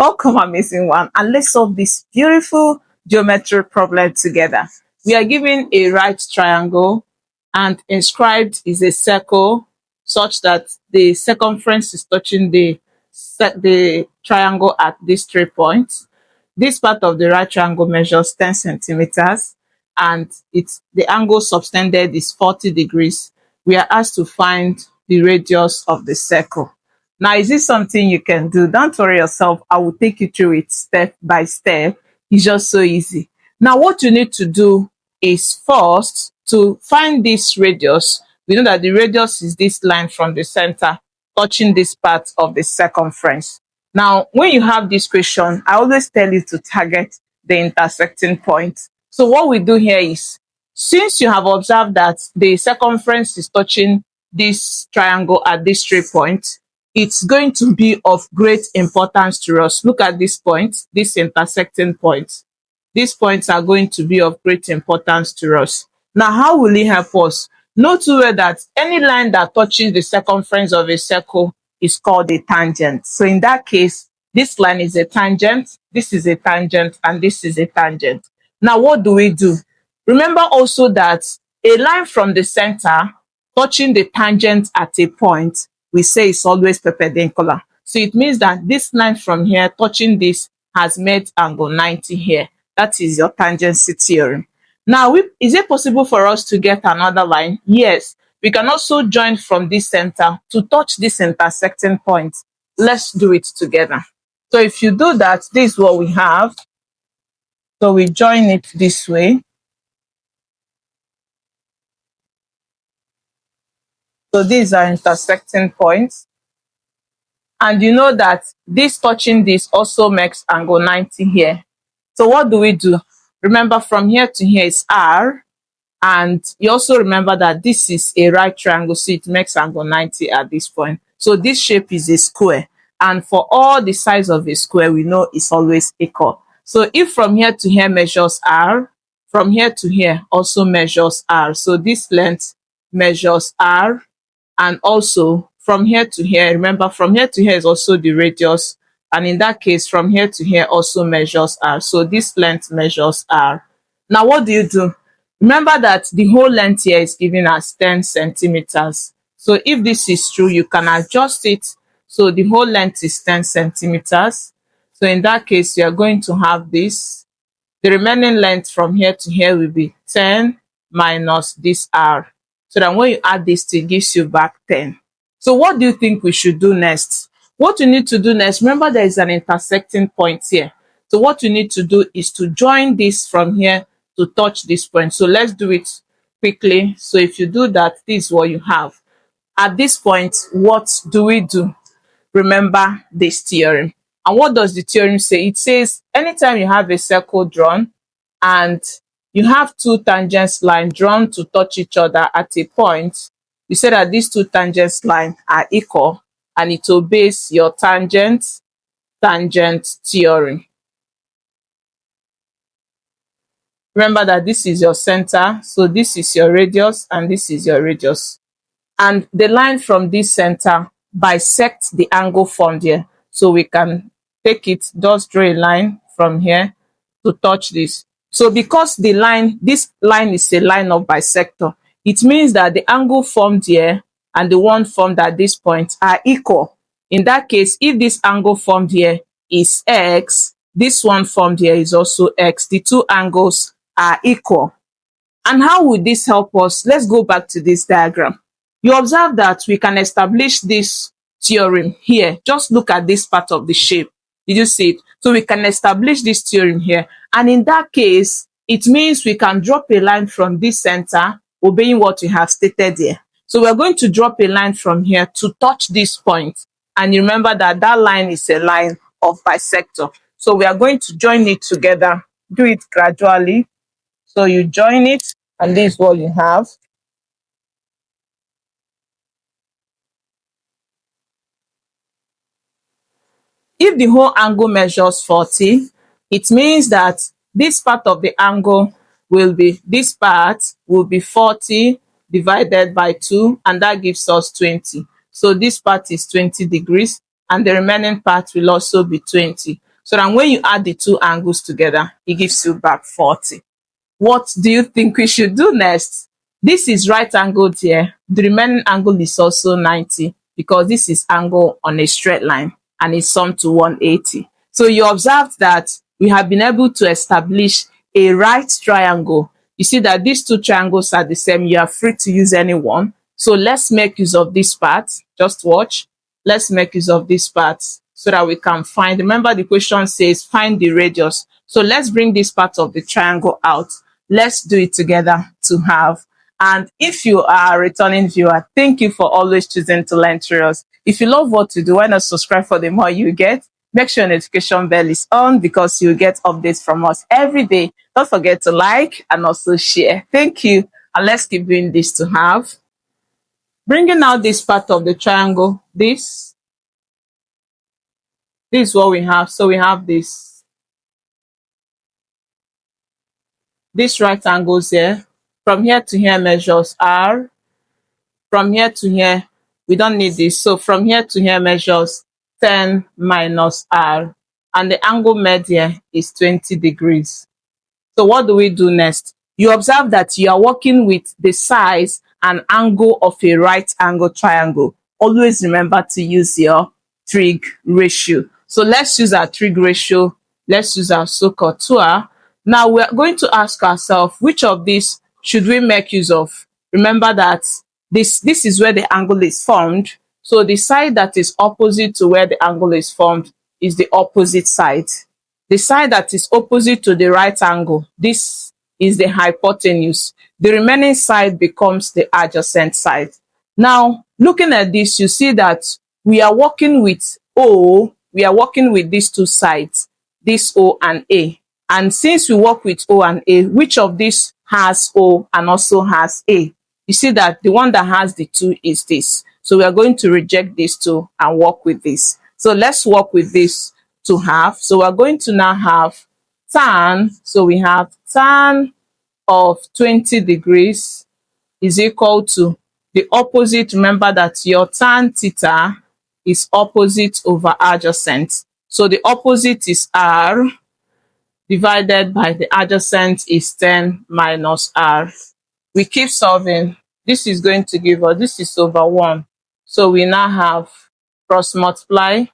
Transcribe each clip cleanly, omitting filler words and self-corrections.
Welcome, amazing one, and let's solve this beautiful geometric problem together. We are given a right triangle and inscribed is a circle such that the circumference is touching the triangle at these 3 points. This part of the right triangle measures 10 centimeters and the angle subtended is 40 degrees. We are asked to find the radius of the circle. Now, is this something you can do? Don't worry yourself. I will take you through it step by step. It's just so easy. Now, what you need to do is first to find this radius. We know that the radius is this line from the center touching this part of the circumference. Now, when you have this question, I always tell you to target the intersecting point. So what we do here is, since you have observed that the circumference is touching this triangle at these 3 points, it's going to be of great importance to us. Look at this point, this intersecting point. These points are going to be of great importance to us. Now, how will it help us? Note too well that any line that touches the circumference of a circle is called a tangent. So in that case, this line is a tangent, this is a tangent, and this is a tangent. Now, what do we do? Remember also that a line from the center touching the tangent at a point, we say it's always perpendicular. So it means that this line from here touching this has made angle 90 here. That is your tangency theorem. Now, is it possible for us to get another line? Yes. We can also join from this center to touch this intersecting point. Let's do it together. So if you do that, this is what we have. So we join it this way. So these are intersecting points. And you know that this touching this also makes angle 90 here. So what do we do? Remember, from here to here is R. And you also remember that this is a right triangle, so it makes angle 90 at this point. So this shape is a square. And for all the sides of a square, we know it's always equal. So if from here to here measures R, from here to here also measures R. So this length measures R. And also from here to here, remember, from here to here is also the radius. And in that case, from here to here also measures R. So this length measures R. Now, what do you do? Remember that the whole length here is given as 10 centimeters. So if this is true, you can adjust it. So the whole length is 10 centimeters. So in that case, you are going to have this. The remaining length from here to here will be 10 minus this R. So that when you add this, it gives you back 10. So what do you think we should do next? What you need to do next, remember there is an intersecting point here. So what you need to do is to join this from here to touch this point. So let's do it quickly. So if you do that, this is what you have. At this point, what do we do? Remember this theorem. And what does the theorem say? It says anytime you have a circle drawn and you have 2 tangent lines drawn to touch each other at a point, you say that these 2 tangent lines are equal and it obeys your tangent theorem. Remember that this is your center, so this is your radius and this is your radius. And the line from this center bisects the angle formed here. So we can take it, just draw a line from here to touch this. So because this line is a line of bisector, it means that the angle formed here and the one formed at this point are equal. In that case, if this angle formed here is X, this one formed here is also X. The 2 angles are equal. And how would this help us? Let's go back to this diagram. You observe that we can establish this theorem here. Just look at this part of the shape. Did you see it? So we can establish this theorem here. And in that case, it means we can drop a line from this center, obeying what we have stated here. So we're going to drop a line from here to touch this point. And you remember that that line is a line of bisector. So we are going to join it together. Do it gradually. So you join it, and this is what you have. If the whole angle measures 40, it means that this part of the angle this part will be 40 divided by 2, and that gives us 20. So this part is 20 degrees, and the remaining part will also be 20. So that when you add the two angles together, it gives you back 40. What do you think we should do next? This is right angled here. The remaining angle is also 90 because this is angle on a straight line and it's summed to 180. So you observed that we have been able to establish a right triangle. You see that these two triangles are the same. You are free to use any one. So let's make use of this part. Just watch. Let's make use of this part so that we can find. Remember, the question says find the radius. So let's bring this part of the triangle out. Let's do it together to have. And if you are a returning viewer, thank you for always choosing to learn through us. If you love what we do, why not subscribe for the more you get? Make sure notification bell is on because you get updates from us every day. Don't forget to like and also share. Thank you. And let's keep doing this to have. Bringing out this part of the triangle, this is what we have. So we have this right angles here. From here to here measures R. From here to here, we don't need this. So from here to here measures 10 minus R. And the angle made here is 20 degrees. So what do we do next? You observe that you are working with the size and angle of a right angle triangle. Always remember to use your trig ratio. So let's use our trig ratio. Let's use our SOHCAHTOA. Now we are going to ask ourselves, which of these should we make use of? Remember that this is where the angle is formed. So the side that is opposite to where the angle is formed is the opposite side. The side that is opposite to the right angle, this is the hypotenuse. The remaining side becomes the adjacent side. Now, looking at this, you see that we are working with O. We are working with these two sides, this O and A. And since we work with O and A, which of these has O and also has A? You see that the one that has the two is this. So we are going to reject these two and work with this. So let's work with this to have. So we're going to now have tan. So we have tan of 20 degrees is equal to the opposite. Remember that your tan theta is opposite over adjacent. So the opposite is R divided by the adjacent is 10 minus R. We keep solving. This is going to give us, this is over 1. So we now have cross multiply.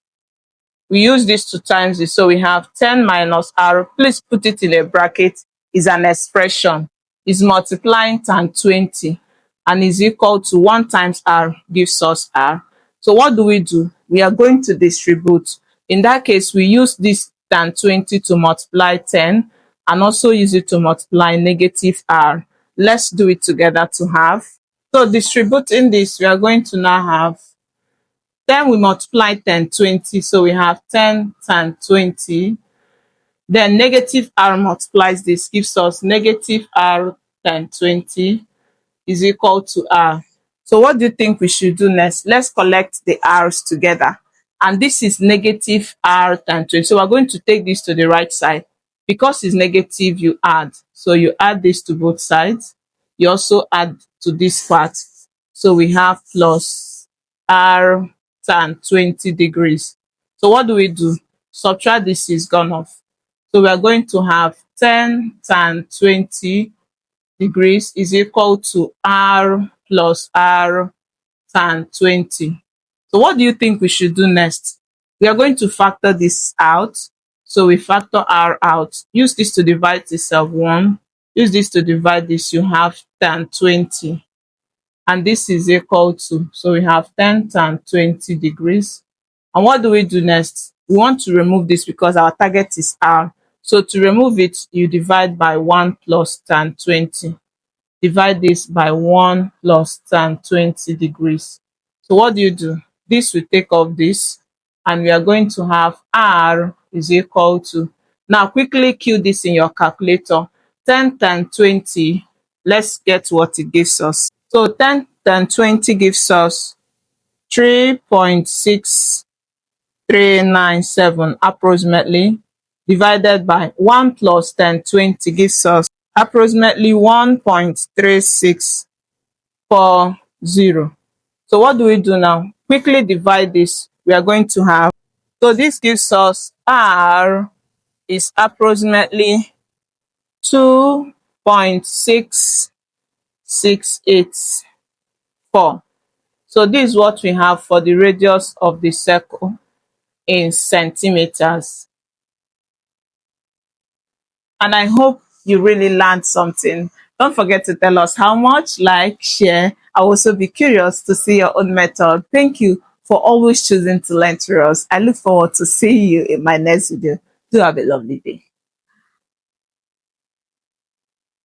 We use this to times this. So we have 10 minus R. Please put it in a bracket. Is an expression. Is multiplying times 20 and is equal to 1 times R gives us R. So what do? We are going to distribute. In that case, we use this tan 20 to multiply 10 and also use it to multiply negative R. Let's do it together to have. So distributing this, we are going to now have 10 we multiply 10, 20. So we have 10 times 20. Then negative R multiplies this, gives us negative R times 20 is equal to R. So what do you think we should do next? Let's collect the R's together. And this is negative R times 20. So we're going to take this to the right side. Because it's negative, you add. So you add this to both sides. You also add to this part. So we have plus R times 20 degrees. So what do? Subtract this is gone off. So we are going to have 10 times 20 degrees is equal to R plus R times 20. So what do you think we should do next? We are going to factor this out. So we factor R out. Use this to divide this of 1. Use this to divide this. You have times 20. And this is equal to, so we have 10 times 20 degrees. And what do next? We want to remove this because our target is R. So to remove it, you divide by 1 plus tan 20. Divide this by 1 plus tan 20 degrees. So what do? This will take off this, and we are going to have R is equal to, now quickly kill this in your calculator. 10 times 20, let's get what it gives us. So 10 times 20 gives us 3.6397 approximately, divided by 1 plus 10 20 gives us approximately 1.3640. So what do now? Quickly divide this. We are going to have, so this gives us R is approximately 2.6684. So this is what we have for the radius of the circle in centimeters. And I hope you really learned something. Don't forget to tell us how much, like, share. I'll also be curious to see your own method. Thank you for always choosing to learn through us. I look forward to seeing you in my next video. Do have a lovely day.